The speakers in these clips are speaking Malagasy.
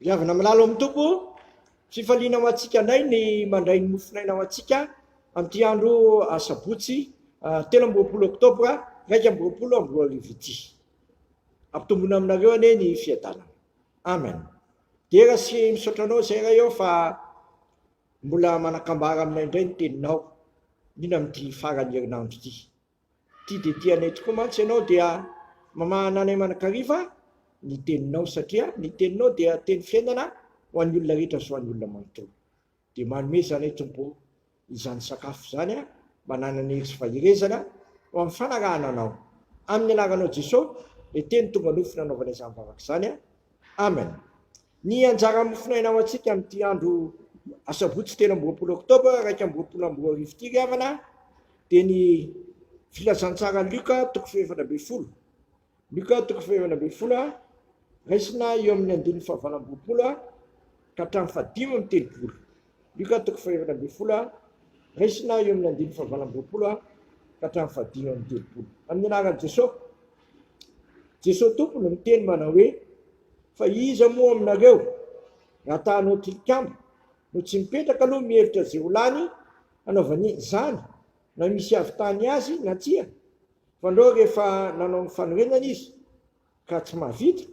Iavana malalo amin'ny tompo, fifaliana ho antsika indray ny mandray ny mofinaina ho antsika amin'ity andro sabotsy 13 oktobra 2024 ity. Ampitombona aminareo anie ny fiadanana. Amen. Dia raha sy misaotranao izay raha eo fa mbola manakambara aminay indray ny teninao, indrindra amin'ity farany herinandro ity. Ity dia tianay tokoa mantsy ianao dia mamananay manakariva ny teninao, satria ny teninao dia teny fiainana ho an'ny olona rehetra sy ho an'ny olona manontolo. Dia manome zanay tompo izany sakafo zany mba nanana hery sy faherezana ho amin'ny fanarahana anao. Amin'ny anaranao Jesosy, ny teny tonga nofina anaovana izany vavaka izany. Amen. Ny anjara mofinaina ho antsika amin'ity andro sabotsy 13 oktobra 2024 ity riavana dia ny filazantsara Luka 7:20. Luka 7:20 raisina eo amin'ny 9:20 ka hatramin'ny 5:30. Luka 7:20 raisina eo amin'ny 9:20 ka hatramin'ny 5:30. Amin'ny anaran'i Jesosy, Jesosy tompo no miteny manao hoe: fa iza moa aminareo raha tahanao tilikambo no tsy mipetraka aloha mihevitra zay ho lany anaovany izany na misy havitany azy na tsia, fa andreo rehefa nanao ny fanorenana izy ka tsy mahavita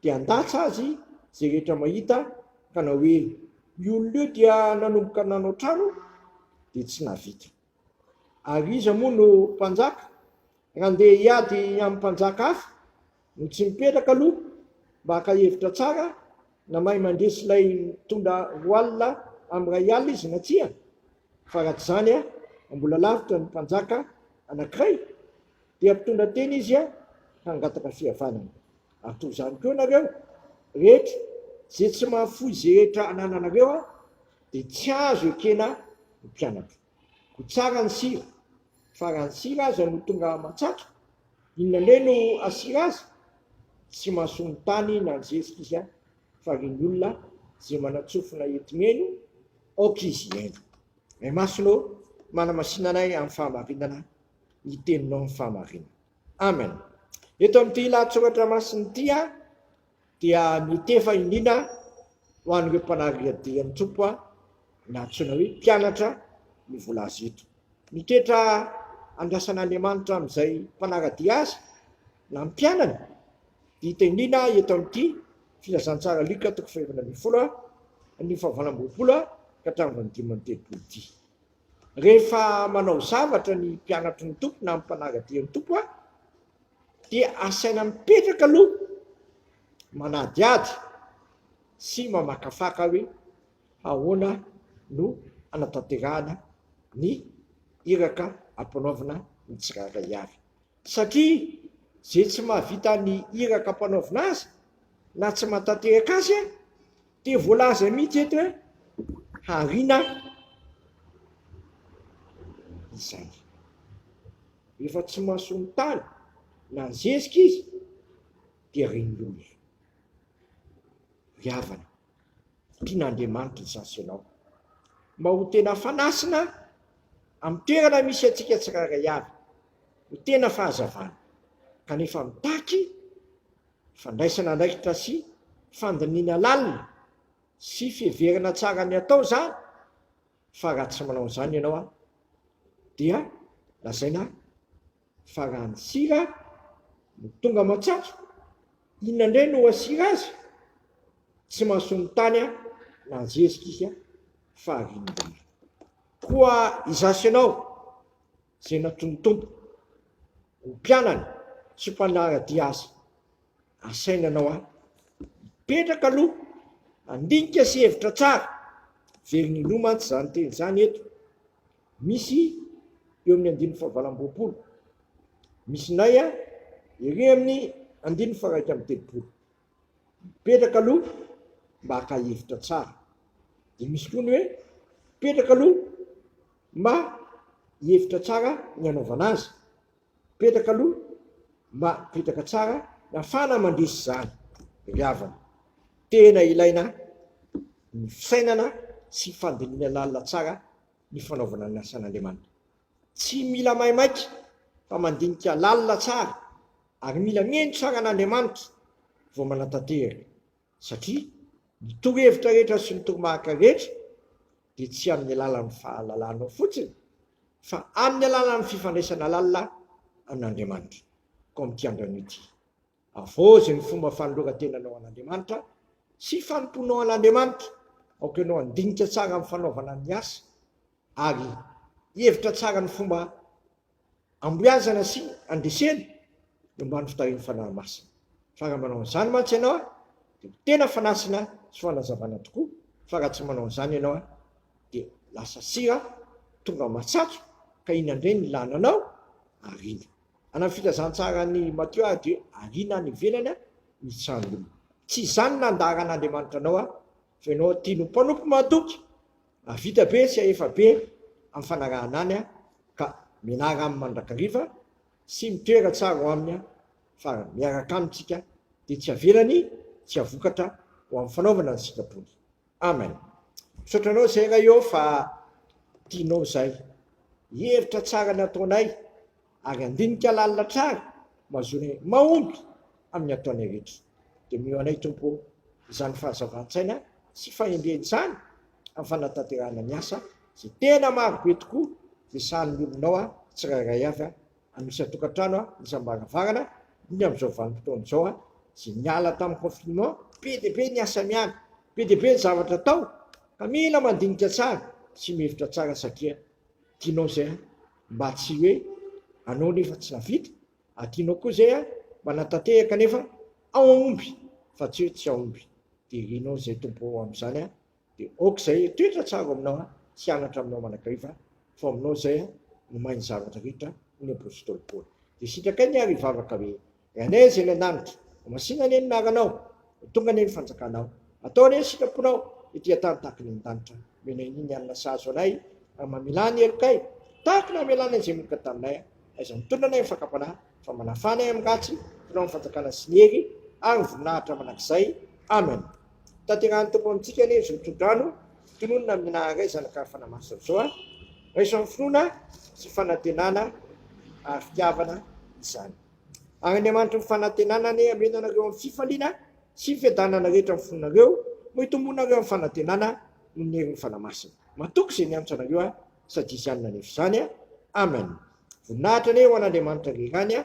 dia andatsa azy zay rehetra mahita ka na hoe io olona io dia nanomboka nanao trano dia tsy nahavita. Ary iza moa no mpanjaka raha andeha hiady amin'ny mpanjaka hafa no tsy mipetraka aloha mba haka hevitra tsara na mahay mandresy ilay mitondra roa alina amin'ny ray alina izy na tsia, fa raha tsy zany mbola lavitra ny mpanjaka anankiray dia mpitondra teny izy hangataka fihavanana. Ary toy izany koa nareo rehetra zay tsy mahafoy zay rehetra anananareo dia tsy azo ekena ny mpianatra. Ho tsara ny sira, fa raha ny sira aza no tonga matsatso, inona indray no asira azy? Tsy mahasoa ny tany na ny zezika izy fa reny olona zay manatsofina entimeno aoka izy eny. May masonao manamasinanay amin'ny fahamarinana, ny teninao amin'ny fahamarinana. Amen. Eto amin'ity lahatsoratra masiny ity dia mitefa indrindra ho an'ireo mpanariaden'ny tompo na antsoina hoe mpianatra ny volazy eto. Mitetra andrasan'Andriamanitra amin'izay mpanaradia azy na mpianana dia hita indrindra eto amin'ity filazantsara Luka 7:20 ka hatramin'ny 5:30 ity. Rehefa manao zavatra ny mpianatra ny tompo na mpanaradia ny tompo dia asaina mipetraka aloha manadiady sy mamakafaka hoe ahoana no anatanterahana ny iraka ampanaovina ny tsirairay avy. Satria zay tsy mahavita ny iraka ampanaovina azy na tsy mahatanteraka azy dia voalaza mihitsy eto hoe harina izay. Rehefa tsy mahasoa ny tany na ny zezika izy dia reny olona. Riavana, tian'Andriamanitra ny sasenao mba ho tena fanasina amin'ny toerana misy antsika tsirairay avy, ho tena fahazavana, kanefa mitaky fandraisana andraikitra sy fandiniana lalina sy fiheverana tsara ny atao zany. Fa raha tsy manao izany ianao dia lazaina fa raha ny sira no tonga matsatso, inona indray no asira azy? Tsy mahasoa ny tany na ny zezika izy fa harin'olona. Koa izasy ianao zay nataony tompo ho mpianana sy mpanaradia azy, asaina anao mipetraka aloha, andinika sy hevitra tsara. Veriny loha mantsy zany teny zany eto. Misy eo amin'ny 9:20, misy nay ery amin'ny 9:30. Mipetraka aloha mba haka hevitra tsara. Dia misy koa ny hoe mipetraka aloha mba hevitra tsara ny anaovana azy. Mipetraka aloha mba mipetraka tsara na fana mandresy zany. Riavana, tena ilaina ny fisainana sy fandiniana lalina tsara ny fanaovana ny asan'Andriamanitra. Tsy mila maimaika fa mandinika lalina tsara ary mila mihaino tsara an'Andriamanitra vao manatanteraka, satria ny torohevitra rehetra sy ny toromahaka rehetra dia tsy amin'ny alalan'ny fahalalanao fotsiny fa amin'ny alalan'ny fifandraisana lalina amin'Andriamanitra. Ko amin'ity androany ity avozy ny fomba fanoloran-tenanao an'Andriamanitra sy fanomponao an'Andriamanitra aoka ianao andinika tsara amin'ny fanaovana ny asa ary hevitra tsara ny fomba amboazana sy andresena no mba ny fitarian'ny fanahy masina. Fa raha manao an'izany mantsy ianao dia tena fanasina sy fanazavana tokoa. Fa raha tsy manao an'izany ianao dia lasa sira tonga matsatso ka ina indray ny lananao arina. Ana filazantsara ny Matteo dia arina ny ivelany misy andro. Tsy izany nandaharan'Andriamanitra anao fa ianao tiano mpanompo mahatoky vita be sy efa be amin'ny fanarahana any ka mianara amin'ny mandrakariva sy mitoera tsara ho aminy fa miaraka amintsika dia tsy avelany tsy avokatra ho amin'ny fanaovana ny sikapony. Amen. Misaotranao izay raha eo fa tianao izay hevitra tsara ny ataonay ary andinika lalina tsara mazony mahomby amin'ny ataonay rehetra. Dia mio anay tompo izany fahazavan-tsaina sy fahendreny izany amin'ny fanatanterahana ny asa sy tena marobe tokoa dia sahan'ny olonao tsirairay avy amisy atokantrano isam-baravarana ny amin'izao vanim-potoana izao sy niala tamin'ny confinement be dia be ny asa miany be dia be ny zavatra tao ka mila mandinika tsara sy mihevitra tsara satria tianao izay mba tsy hoe anao nefa tsy navita tianao koa izay mba natatehaka nefa ao aomby fa tsy hoe tsy aomby. Dia irinao izay tompo amin'izany dia aoka izay toetra tsara aminao sy anatra aminao manakariva fa aminao izay no mahay ny zavatra rehetra ny apôstôly Paoly. Dia sitraka ny ary hivavaka hoe anay izay ny an-danitra masina ny naranao tonga ny fanjakanao atao ny sitraponao ity atany tahaka ny an-danitra menay ny anina sahazo anay mamilany elokay tahaka na melana izay moka taminay aiza mitondra anay mifankampanahy fa manafana ay amin'ny ratsy tonao ny fanjakana sy ny hery ary voninahitra manakizay. Amen. Tanterahany tompo amintsika ny zotrodrano tononona minahagay zanaka fanamasina zao raiso amin'ny finoana sy fanantenana ary fitiavana izany. Ary Andriamanitra ny fanantenanany amena anareo amin'ny fifaliana sy fiadanana rehetra amin'ny fonareo mo hitombonareo amin'ny fanantenana no ny herin'ny fanamasina. Matoky izay nianatra anareo sady izy anina nefa izany. Amen. Voninahitra ane ho an'Andriamanitra rerany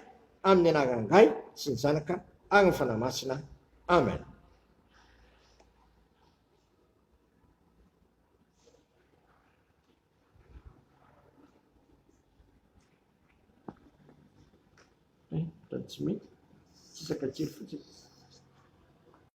amin'ny anaran'ny Ray sy ny Zanaka ary ny fanamasina. Amen. Tsy mety tsisaka kely fotsiny.